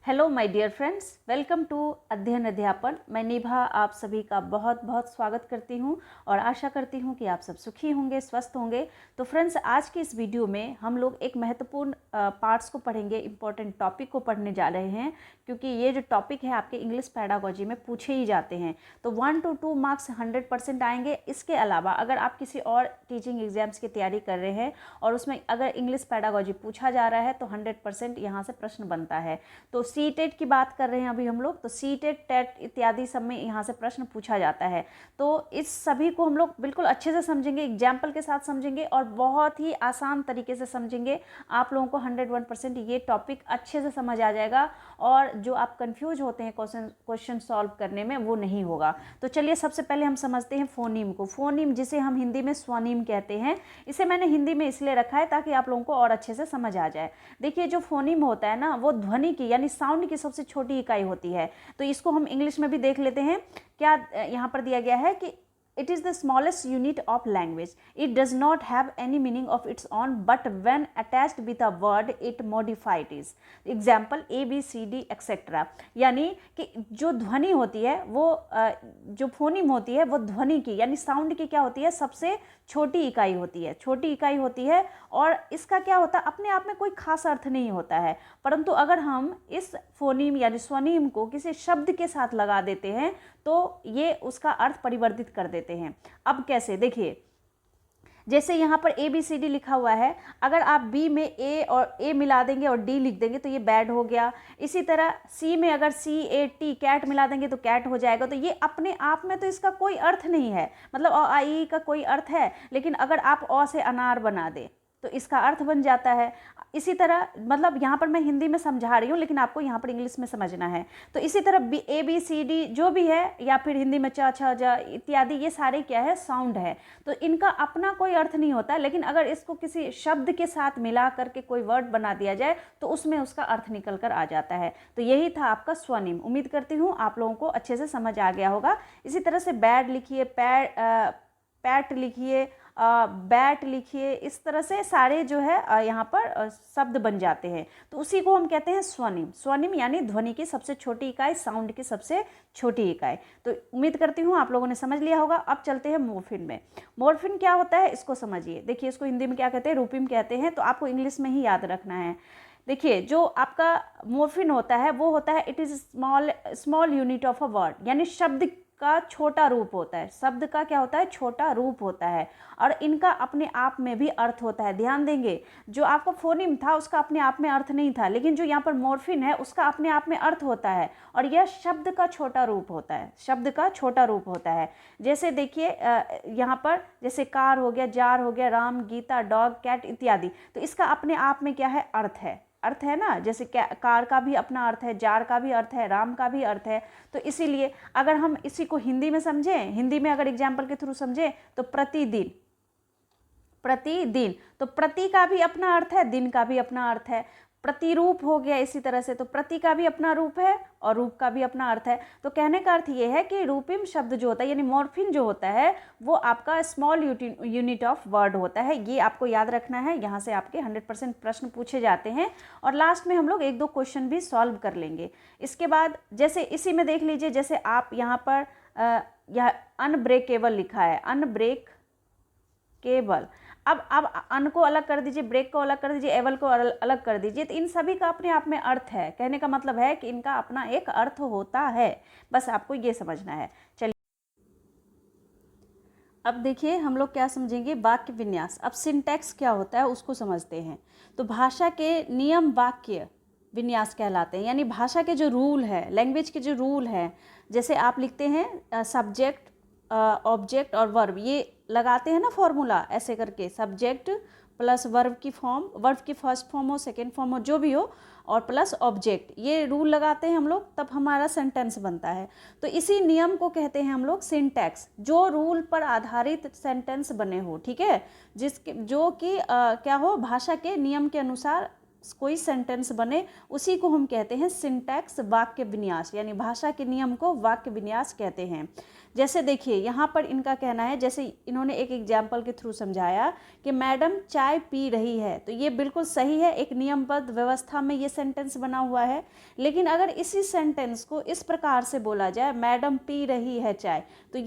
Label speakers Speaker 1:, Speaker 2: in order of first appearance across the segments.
Speaker 1: Hello my dear friends, welcome to Adhyayan Adhyapan. मैं निभा आप सभी का बहुत बहुत स्वागत करती हूं और आशा करती हूं कि आप सब सुखी होंगे, स्वस्थ होंगे। तो फ्रेंड्स, आज की इस वीडियो में हम लोग एक महत्वपूर्ण पार्ट्स को पढ़ेंगे, इंपॉर्टेंट टॉपिक को पढ़ने जा रहे हैं, क्योंकि ये जो टॉपिक है आपके इंग्लिश पैडागोजी में पूछे ही जाते हैं। तो 1 to 2 मार्क्स 100% आएंगे। इसके अलावा अगर आप किसी और टीचिंग एग्जाम्स की तैयारी कर रहे हैं और उसमें अगर इंग्लिश पैडागोजी पूछा जा रहा है तो 100% यहाँ से प्रश्न बनता है। तो सी टेट की बात कर रहे हैं अभी हम लोग, तो सी टेट, टेट इत्यादि सब में यहाँ से प्रश्न पूछा जाता है। तो इस सभी को हम लोग बिल्कुल अच्छे से समझेंगे, एग्जाम्पल के साथ समझेंगे और बहुत ही आसान तरीके से समझेंगे। आप लोगों को 101% ये टॉपिक अच्छे से समझ आ जाएगा और जो आप कंफ्यूज होते हैं क्वेश्चन सॉल्व करने में, वो नहीं होगा। तो चलिए सबसे पहले हम समझते हैं फोनीम को। फोनीम, जिसे हम हिंदी में स्वनिम कहते हैं, इसे मैंने हिंदी में इसलिए रखा है ताकि आप लोगों को और अच्छे से समझ आ जाए। देखिए, जो फोनीम होता है ना, वो ध्वनि की यानी साउंड की सबसे छोटी इकाई होती है। तो इसको हम इंग्लिश में भी देख लेते हैं। क्या यहाँ पर दिया गया है कि it is the smallest unit of language. It does not have any meaning of its own, but when attached with a word, it modifies it. Example A, B, C, D, etc. यानी कि जो ध्वनि होती है वो जो phoneme होती है वो ध्वनि की यानी साउंड की क्या होती है, सबसे छोटी इकाई होती है, छोटी इकाई होती है। और इसका क्या होता है, अपने आप में कोई खास अर्थ नहीं होता है, परंतु अगर हम इस फोनीम यानी स्वनिम को किसी शब्द के साथ लगा देते हैं तो ये उसका अर्थ परिवर्तित कर देते हैं। अब कैसे, देखिए, जैसे यहाँ पर ए बी सी डी लिखा हुआ है, अगर आप बी में ए और ए मिला देंगे और डी लिख देंगे तो ये बैड हो गया। इसी तरह सी में अगर सी ए टी कैट मिला देंगे तो कैट हो जाएगा। तो ये अपने आप में तो इसका कोई अर्थ नहीं है, मतलब अ आ ई का कोई अर्थ है, लेकिन अगर आप अ से अनार बना दें तो इसका अर्थ बन जाता है। इसी तरह, मतलब यहाँ पर मैं हिंदी में समझा रही हूँ लेकिन आपको यहाँ पर इंग्लिश में समझना है। तो इसी तरह ए बी सी डी जो भी है, या फिर हिंदी में च छ ज इत्यादि, ये सारे क्या है, साउंड है। तो इनका अपना कोई अर्थ नहीं होता, लेकिन अगर इसको किसी शब्द के साथ मिला करके कोई वर्ड बना दिया जाए तो उसमें उसका अर्थ निकल कर आ जाता है। तो यही था आपका स्वनिम। उम्मीद करती हूँ आप लोगों को अच्छे से समझ आ गया होगा। इसी तरह से बैड लिखिए, पैट लिखिए, बैट लिखिए, इस तरह से सारे जो है यहाँ पर शब्द बन जाते हैं। तो उसी को हम कहते हैं स्वनिम। स्वनिम यानी ध्वनि की सबसे छोटी इकाई, साउंड की सबसे छोटी इकाई। तो उम्मीद करती हूँ आप लोगों ने समझ लिया होगा। अब चलते हैं मोर्फिन में। मोर्फिन क्या होता है इसको समझिए। देखिए, इसको हिंदी में क्या कहते हैं, रूपिम कहते हैं। तो आपको इंग्लिश में ही याद रखना है। देखिए, जो आपका मोर्फिन होता है वो होता है, it is small unit of a word, यानी शब्द का छोटा रूप होता है। शब्द का क्या होता है, छोटा रूप होता है। और इनका अपने आप में भी अर्थ होता है। ध्यान देंगे, जो आपका फोनिम था उसका अपने आप में अर्थ नहीं था, लेकिन जो यहाँ पर मोर्फिन है उसका अपने आप में अर्थ होता है और यह शब्द का छोटा रूप होता है, शब्द का छोटा रूप होता है। जैसे देखिए, यहाँ पर जैसे कार हो गया, जार हो गया, राम, गीता, डॉग, कैट इत्यादि। तो इसका अपने आप में क्या है, अर्थ है ना। जैसे कार का भी अपना अर्थ है, जार का भी अर्थ है, राम का भी अर्थ है। तो इसीलिए अगर हम इसी को हिंदी में समझें, हिंदी में अगर एग्जाम्पल के थ्रू समझें तो प्रतिदिन, प्रतिदिन, तो प्रति का भी अपना अर्थ है, दिन का भी अपना अर्थ है। प्रतिरूप हो गया इसी तरह से, तो प्रति का भी अपना रूप है और रूप का भी अपना अर्थ है। तो कहने का अर्थ ये है कि रूपिम शब्द जो होता है यानी मोर्फिन जो होता है वो आपका स्मॉल यूनिट ऑफ वर्ड होता है। ये आपको याद रखना है। यहाँ से आपके 100% प्रश्न पूछे जाते हैं और लास्ट में हम लोग 1-2 क्वेश्चन भी सॉल्व कर लेंगे। इसके बाद जैसे इसी में देख लीजिए, जैसे आप यहाँ पर यह अनब्रेकेबल लिखा है, अनब्रेकेबल। अब अन को अलग कर दीजिए, ब्रेक को अलग कर दीजिए, एबल को अलग कर दीजिए। तो इन सभी का अपने आप में अर्थ है। कहने का मतलब है कि इनका अपना एक अर्थ होता है, बस आपको ये समझना है। चलिए अब देखिए हम लोग क्या समझेंगे, वाक्य विन्यास। अब सिंटैक्स क्या होता है उसको समझते हैं। तो भाषा के नियम वाक्य विन्यास कहलाते हैं, यानी भाषा के जो रूल है, लैंग्वेज के जो रूल है। जैसे आप लिखते हैं सब्जेक्ट, ऑब्जेक्ट और वर्ब, ये लगाते हैं ना फॉर्मूला ऐसे करके, सब्जेक्ट प्लस वर्ब की फॉर्म, वर्ब की फर्स्ट फॉर्म हो, सेकेंड फॉर्म हो, जो भी हो, और प्लस ऑब्जेक्ट, ये रूल लगाते हैं हम लोग, तब हमारा सेंटेंस बनता है। तो इसी नियम को कहते हैं हम लोग सिंटैक्स। जो रूल पर आधारित सेंटेंस बने हो, ठीक है, जिसके जो कि क्या हो, भाषा के नियम के अनुसार कोई सेंटेंस बने उसी को हम कहते हैं सिंटैक्स, वाक्य विन्यास, यानी भाषा के नियम को वाक्य विन्यास कहते हैं। जैसे देखिए यहाँ पर इनका कहना है, जैसे इन्होंने एक एग्जाम्पल के थ्रू समझाया कि मैडम चाय पी रही है, तो ये बिल्कुल सही है, एक नियमबद्ध व्यवस्था में ये सेंटेंस बना हुआ है। लेकिन अगर इसी सेंटेंस को इस प्रकार से बोला जाए, मैडम पी रही है चाय, तो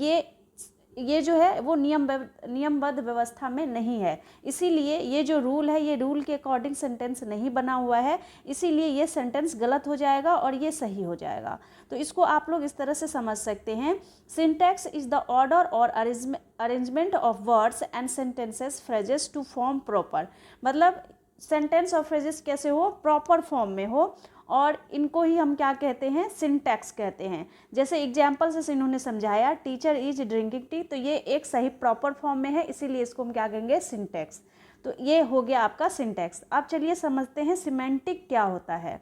Speaker 1: ये जो है वो नियमबद्ध व्यवस्था में नहीं है। इसीलिए ये जो रूल है, ये रूल के अकॉर्डिंग सेंटेंस नहीं बना हुआ है, इसीलिए ये सेंटेंस गलत हो जाएगा और ये सही हो जाएगा। तो इसको आप लोग इस तरह से समझ सकते हैं, सिंटैक्स इज द ऑर्डर और arrangement of words and sentences phrases to form proper. मतलब सेंटेंस और फ्रेजेस कैसे हो, प्रॉपर फॉर्म में हो, और इनको ही हम क्या कहते हैं, सिंटैक्स कहते हैं। जैसे एग्जाम्पल से इन्होंने समझाया, टीचर इज ड्रिंकिंग टी, तो ये एक सही प्रॉपर फॉर्म में है, इसीलिए इसको हम क्या कहेंगे, सिंटैक्स। तो ये हो गया आपका सिंटैक्स। अब चलिए समझते हैं सिमेंटिक क्या होता है।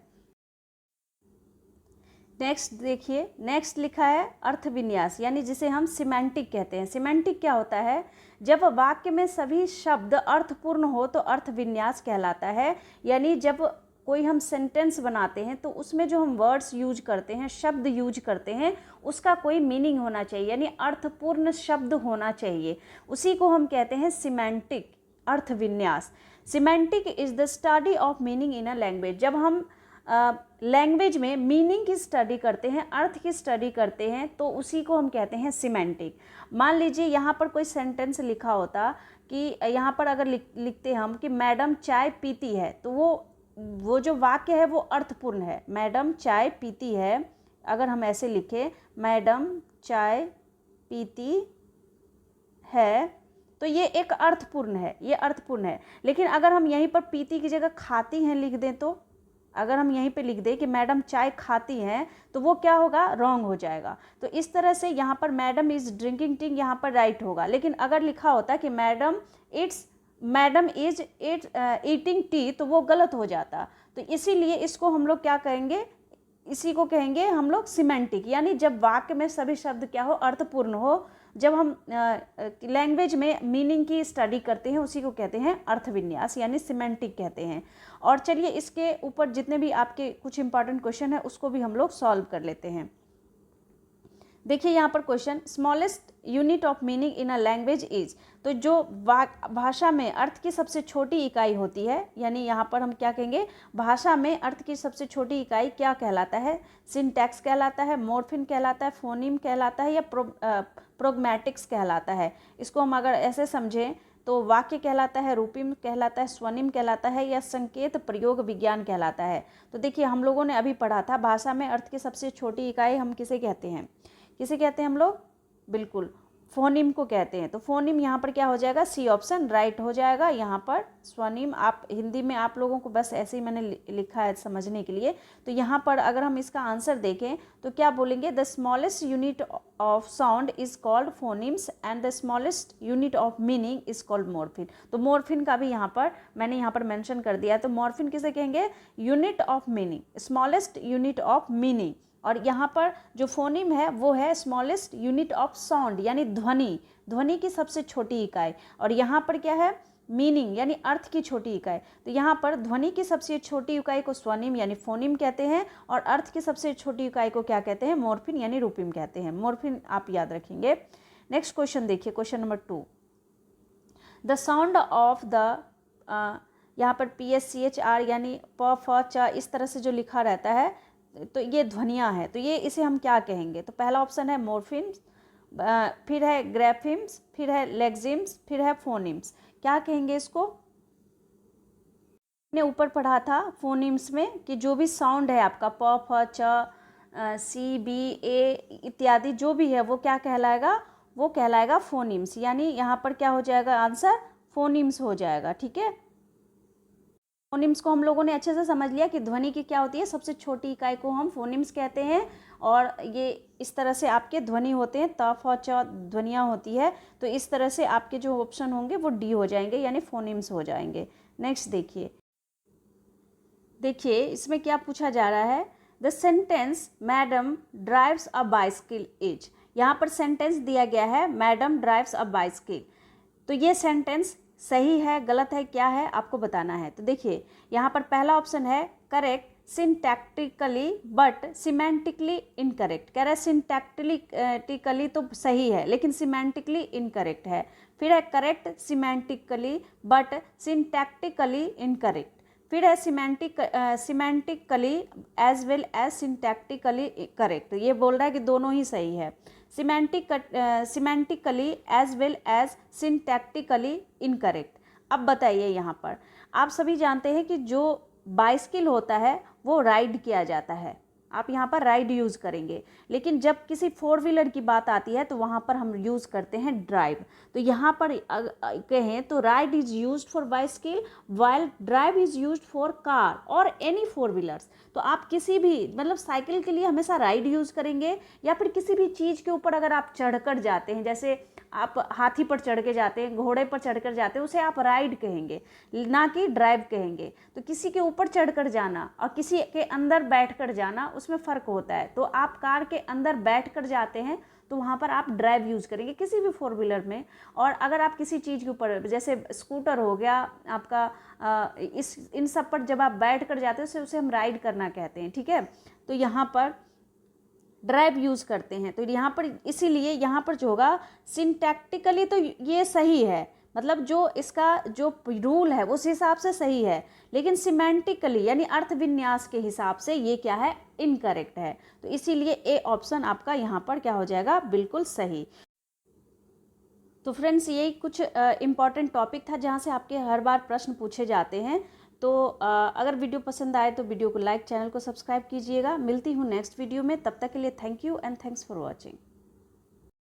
Speaker 1: नेक्स्ट देखिए, नेक्स्ट लिखा है अर्थ विन्यास, यानी जिसे हम सिमेंटिक कहते हैं। सिमेंटिक क्या होता है, जब वाक्य में सभी शब्द अर्थपूर्ण हो तो अर्थ विन्यास कहलाता है। यानी जब कोई हम सेंटेंस बनाते हैं तो उसमें जो हम वर्ड्स यूज करते हैं, शब्द यूज करते हैं, उसका कोई मीनिंग होना चाहिए, यानी अर्थपूर्ण शब्द होना चाहिए। उसी को हम कहते हैं सिमेंटिक, अर्थ विन्यास। Semantic is the study of meaning in a language. जब हम लैंग्वेज में मीनिंग की स्टडी करते हैं, अर्थ की स्टडी करते हैं, तो उसी को हम कहते हैं सिमेंटिक। मान लीजिए यहाँ पर कोई सेंटेंस लिखा होता कि यहाँ पर अगर लिखते हम कि मैडम चाय पीती है, तो वो जो वाक्य है वो अर्थपूर्ण है। मैडम चाय पीती है, अगर हम ऐसे लिखें, मैडम चाय पीती है, तो ये एक अर्थपूर्ण है, ये अर्थपूर्ण है। लेकिन अगर हम यहीं पर पीती की जगह खाती हैं लिख दें, तो अगर हम यहीं पे लिख दें कि मैडम चाय खाती हैं, तो वो क्या होगा, रॉन्ग हो जाएगा। तो इस तरह से यहाँ पर मैडम इज ड्रिंकिंग टी यहाँ पर राइट होगा। लेकिन अगर लिखा होता कि मैडम इज ईटिंग टी, तो वो गलत हो जाता। तो इसीलिए इसको हम लोग क्या कहेंगे, इसी को कहेंगे हम लोग सिमेंटिक, यानी जब वाक्य में सभी शब्द क्या हो, अर्थपूर्ण हो। जब हम लैंग्वेज में मीनिंग की स्टडी करते हैं, उसी को कहते हैं अर्थविन्यास, यानी सिमेंटिक कहते हैं। और चलिए इसके ऊपर जितने भी आपके कुछ इंपॉर्टेंट क्वेश्चन है उसको भी हम लोग सॉल्व कर लेते हैं। देखिए यहाँ पर question, smallest unit of meaning in a language is. तो जो भाषा में अर्थ की सबसे छोटी इकाई होती है, यानी यहाँ पर हम क्या कहेंगे, भाषा में अर्थ की सबसे छोटी इकाई क्या कहलाता है, सिंटैक्स कहलाता है, मॉर्फिम कहलाता है, फोनीम कहलाता है, या प्रोग्मेटिक्स कहलाता है। इसको हम अगर ऐसे समझें तो वाक्य कहलाता है, रूपिम कहलाता है, स्वनिम कहलाता है, या संकेत प्रयोग विज्ञान कहलाता है। तो देखिए हम लोगों ने अभी पढ़ा था, भाषा में अर्थ की सबसे छोटी इकाई हम किसे कहते हैं, किसे कहते हैं हम लोग, बिल्कुल फोनिम को कहते हैं। तो फोनिम यहाँ पर क्या हो जाएगा, सी ऑप्शन राइट हो जाएगा। यहाँ पर स्वनिम, आप हिंदी में आप लोगों को बस ऐसे ही मैंने लिखा है समझने के लिए। तो यहाँ पर अगर हम इसका आंसर देखें तो क्या बोलेंगे, the smallest unit of sound is called phonemes and the smallest unit of meaning is called morpheme. तो मॉर्फिन का भी यहाँ पर मैंने यहाँ पर मेंशन कर दिया। तो मॉर्फिन किसे कहेंगे, unit of meaning, smallest unit of meaning. और यहाँ पर जो फोनिम है वो है स्मॉलेस्ट यूनिट ऑफ साउंड, यानी ध्वनि, ध्वनि की सबसे छोटी इकाई। और यहाँ पर क्या है, मीनिंग, यानी अर्थ की छोटी इकाई। तो यहाँ पर ध्वनि की सबसे छोटी इकाई को स्वनिम यानी फोनिम कहते हैं, और अर्थ की सबसे छोटी इकाई को क्या कहते हैं, मॉर्फिन यानी रूपिम कहते हैं। मॉर्फिन आप याद रखेंगे। नेक्स्ट क्वेश्चन देखिए, question number 2, the sound of the, यहाँ पर PSCHR यानी प फ च इस तरह से जो लिखा रहता है, तो ये ध्वनियाँ हैं। तो ये इसे हम क्या कहेंगे, तो पहला ऑप्शन है मॉर्फिम्स, फिर है ग्रैफिम्स, फिर है लेक्सिम्स, फिर है फोनिम्स। क्या कहेंगे इसको, ने ऊपर पढ़ा था फोनिम्स में कि जो भी साउंड है आपका प फ च सी बी ए इत्यादि जो भी है वो क्या कहलाएगा, वो कहलाएगा फोनिम्स। यानी यहाँ पर क्या हो जाएगा, आंसर फोनिम्स हो जाएगा। ठीक है, फोनिम्स को हम लोगों ने अच्छे से समझ लिया कि ध्वनि की क्या होती है, सबसे छोटी इकाई को हम फोनिम्स कहते हैं। और ये इस तरह से आपके ध्वनि होते हैं, त फ च ध्वनियाँ होती है। तो इस तरह से आपके जो ऑप्शन होंगे वो डी हो जाएंगे, यानी फोनिम्स हो जाएंगे। नेक्स्ट देखिए, देखिए इसमें क्या पूछा जा रहा है, the sentence madam drives a bicycle is. यहाँ पर सेंटेंस दिया गया है मैडम ड्राइव्स अ बाइसिकल। तो ये सेंटेंस सही है, गलत है, क्या है, आपको बताना है। तो देखिए यहाँ पर पहला ऑप्शन है correct syntactically but semantically incorrect. कह रहा है सिंटैक्टिकली तो सही है लेकिन सिमेंटिकली इनकरेक्ट है। फिर है correct semantically but syntactically incorrect. फिर है semantically as well as syntactically correct. ये बोल रहा है कि दोनों ही सही है। Semantically as well as syntactically incorrect. अब बताइए यहाँ पर आप सभी जानते हैं कि जो बाइसिकल होता है वो राइड किया जाता है, आप यहाँ पर राइड यूज़ करेंगे, लेकिन जब किसी 4 व्हीलर की बात आती है तो वहाँ पर हम यूज़ करते हैं ड्राइव। तो यहाँ पर कहें तो ride is used for bicycle while drive is used for car और एनी 4 व्हीलर्स। तो आप किसी भी मतलब साइकिल के लिए हमेशा राइड यूज़ करेंगे, या फिर किसी भी चीज़ के ऊपर अगर आप चढ़कर जाते हैं, जैसे आप हाथी पर चढ़ के जाते हैं, घोड़े पर चढ़कर जाते हैं, उसे आप राइड कहेंगे ना कि ड्राइव कहेंगे। तो किसी के ऊपर चढ़कर जाना और किसी के अंदर बैठकर जाना उसमें फ़र्क होता है। तो आप कार के अंदर बैठकर जाते हैं तो वहाँ पर आप ड्राइव यूज़ करेंगे किसी भी 4 व्हीलर में। और अगर आप किसी चीज़ के ऊपर जैसे स्कूटर हो गया आपका, इन सब पर जब आप बैठ कर जाते हैं उसे हम राइड करना कहते हैं, ठीक है। तो यहाँ पर ड्राइव यूज़ करते हैं। तो यहाँ पर इसीलिए यहाँ पर जो होगा सिंटैक्टिकली तो ये सही है, मतलब जो इसका जो रूल है उस हिसाब से सही है, लेकिन सिमेंटिकली यानी अर्थ विन्यास के हिसाब से ये क्या है, इनकरेक्ट है। तो इसीलिए ए ऑप्शन आपका यहाँ पर क्या हो जाएगा, बिल्कुल सही। तो फ्रेंड्स यही कुछ इम्पॉर्टेंट टॉपिक था जहाँ से आपके हर बार प्रश्न पूछे जाते हैं। तो अगर वीडियो पसंद आए तो वीडियो को लाइक, चैनल को सब्सक्राइब कीजिएगा। मिलती हूँ नेक्स्ट वीडियो में, तब तक के लिए thank you and thanks for watching.